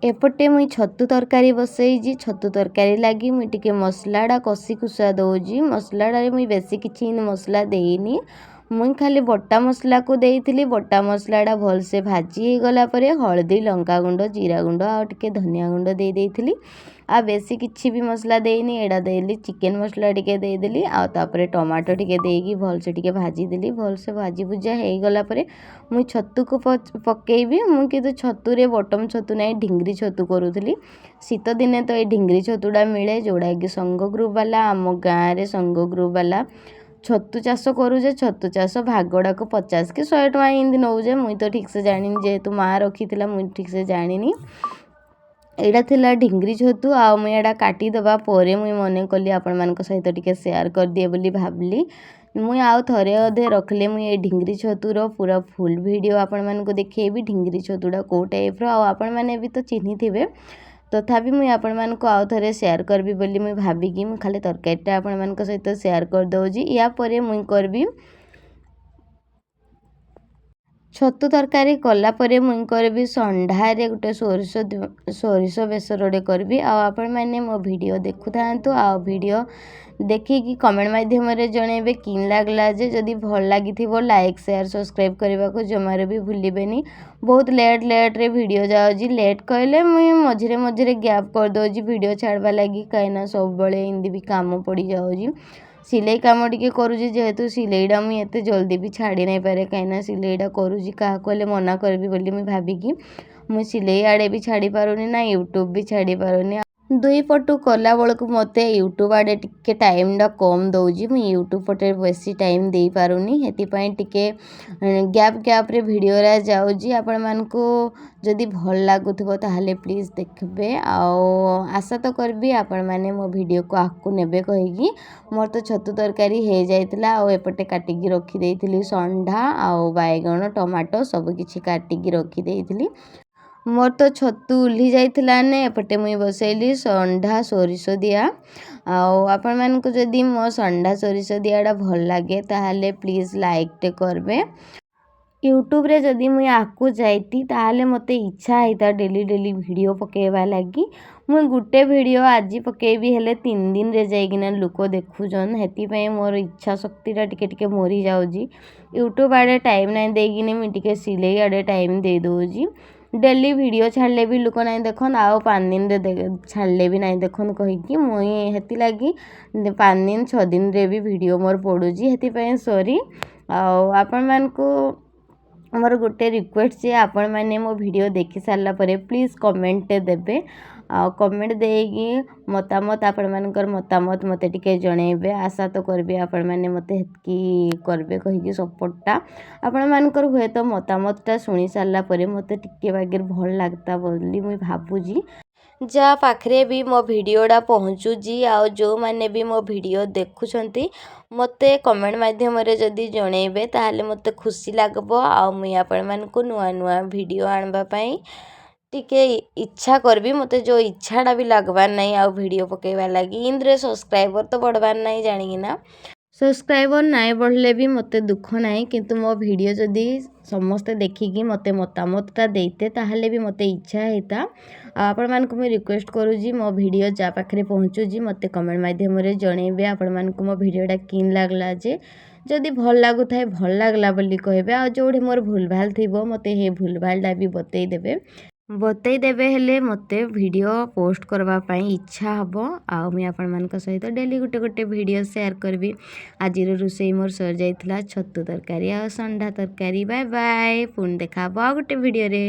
एपटे मुई छतु तरकारी बसई छतु तरकारी लगी मुई टिके मसलाटा कषि कुषा दौजी। मसलाटा मुई बेसी किछि मसला देनी मुई खाली बटा मसला को देइथिली। बटा मसलाटा भलसे भाजी हो गला परे हळदी लंका गुंड जीरा गुंड आ टिके धनिया गुंड दे देइथिली। आ बेसी किछि भी मसला देनी एडा देली चिकेन मसला टिके देदेली आ तापरे टमाटो टिके देकी भलसे टिके भाजी देली। भलसे भाजी भुजा हो गला परे मुई छतु को पकेइबी। मुई किंतु छतु रे बटम छतु नहीं ढिंगरी छतु करूथली। शीत दिने तो ये ढिंगरी छतुटा मिले जोड़ा कि संघ ग्रुप वाला आम गाँव रे संघ ग्रुप वाला छतु चाष करूजे। छतु चाष भागड़ा को 50 कि 100 टଙ୍କା एमती नौजे मुई तो ठीक से जानी जेहेतु माँ रखी मुई ठीक से जानी। एटा थिला ढिंगरी छतु आ मुई एटा काटी दबा परे मुई मने कली आपण मानक सहित टिके शेयर कर दिए बोली भाबली। मुई आउ थरे अधे रखले मुई ए ढिंगरी छतुर पूरा फुल वीडियो आपण मानक देखैबी। ढिंगरी छतुटा को टाइप रो आपण माने भी तो चिन्ही थिबे तथापि मुई आपण मानक आउ थरे शेयर करबी बोली मुई भाबिकी मुई खाली तरकारीटा आपण मानक सहित शेयर कर दउजी। या परे मुई करबी छतु तरकारी कला परे मुई करबी संढारे गोटे सोरिष बेसरडे करबी। आपण माने मो वीडियो देखु थांतु आ वीडियो देखिकी कमेंट माध्यम रे जणेबे किन लागला जे जदी भल लागिथिबो लाइक शेयर सब्सक्राइब करबा को जमारे भी भूलिबेनी। बहुत लेट रे वीडियो जाउजी। लेट कहले मुई मझिरे मझिरे गैप कर दउजी वीडियो छाड़बा लागी काइना सब बळे इंदी भी काम पड़ी जाउजी। सिलाई काम टिके करूजी जेहेतु सिलाईटा मुई एते जल्दी भी छाड़ी नहीं पारे काइना सिलाईटा करूजी क्या कहले मना करबी बोली मुई भाबिकी मुई सिलाई आड़े भी छाड़ी पारुनी ना यूट्यूब भी छाड़ी पारुनी। दुई पटु कला बेलू मते यूट्यूब आड़े टिके टाइमटा कम दउजी मुई यूट्यूब पटे बेसी टाइम दे पारुनी हेतिपाई टिके गैप रे वीडियो रा जाउजी। आपण मानकु जदि भल लागुथबो ताहले प्लीज देखबे आओ आशा तो करबी आपण माने मो वीडियो को आकु नेबे कहिकी। मोर तो छतु तरकारी हे जाइतला आ एपटे काटिकी रखी देइथिली संढा आओ बायगण टमाटो सब किछि काटिकी रखी देइथिली। मोर तो छतु उल्ही जाइतला ने एपटे मुई बसैली संढा सोरिष दिया। आओ आपण मानकु जदि मो संढा सोरिष दियाटा भल लागे ताहले प्लीज लाइक टे करबे। यूट्यूब रे जदि मुई आकु जाइती ताहले मते इच्छा हेता डेली वीडियो पकेबा लागी। मुई गुटे वीडियो आज पकेबी हेले 3 दिन रे जाइकिना लोक देखुजन हेतिपाई मोर इच्छा शक्तिटा टिके टिके मरी जाउजी। यूट्यूब आड़े टाइम नहीं देकिने मुई टिके सिलाई आड़े टाइम दे दउजी। डेली वीडियो छाड़ले भी लोक नहीं देखन आओ 5 दिन रे छाड़ले भी नहीं देखन कहिकी मुई हेति लागी 5 दिन 6 दिन रे भी वीडियो मोर पड़ुजी हेतिपाई सॉरी। आओ आपण मानकु मोर गोटे रिक्वेस्ट जे आपण माने मो वीडियो देखि सारला परे प्लीज कमेंट देबे आ कमेंट देगी मतामत आपण मानकर मतामत मते टिके जणेबे। आशा तो करबे आपण माने मते हेतकी करबे कहिकी सपोर्टटा आपण मानकर हुए तो मतामतटा सुनी सारला परे मते टिके बागेर भल लागता बोली मुई भाबुजी। जा पाखरे भी मो वीडियोटा पहुँचुजी आओ जो माने भी मो वीडियो देखुछंती मते कमेंट माध्यम रे जदी जणेबे ताहले मते खुशी लागबो। आ मुई आपण मानकु नुआ नुआ वीडियो आनबा पई टिके इच्छा करबी। मते जो इच्छाटा भी लागबार नहीं आ वीडियो पकेबा लागी इंद्रे सब्सक्राइबर तो बढ़बार नहीं जानी ना सब्सक्राइबर नाई बढ़ले भी मते दुख नहीं किंतु मो वीडियो जदी समस्ते देखिकी मते मतामतटा देते ताहले भी मते इच्छा हेता। आपण मानकु मैं रिक्वेस्ट करूजी मो वीडियो जा पाखरे पहुँचुजी मते कमेंट माध्यम रे जणेबे आपण मानकु मो वीडियोटा किन लागला जे जदि भल लागु थाए भल लागला बोली कहबे आ जोडे मोर भूल भाल थिबो मते हे भूल भालटा भी बतई देबे हेले मते वीडियो पोस्ट करबा पई इच्छा हबो। आ मैं आपण मानक सहित डेली गुटे गुटे वीडियो शेयर करबी। आज रोसई मोर सर जाइतला छतु तरकारी आ संडा तरकारी। बाय बाय पुन देखा गुटे वीडियो रे।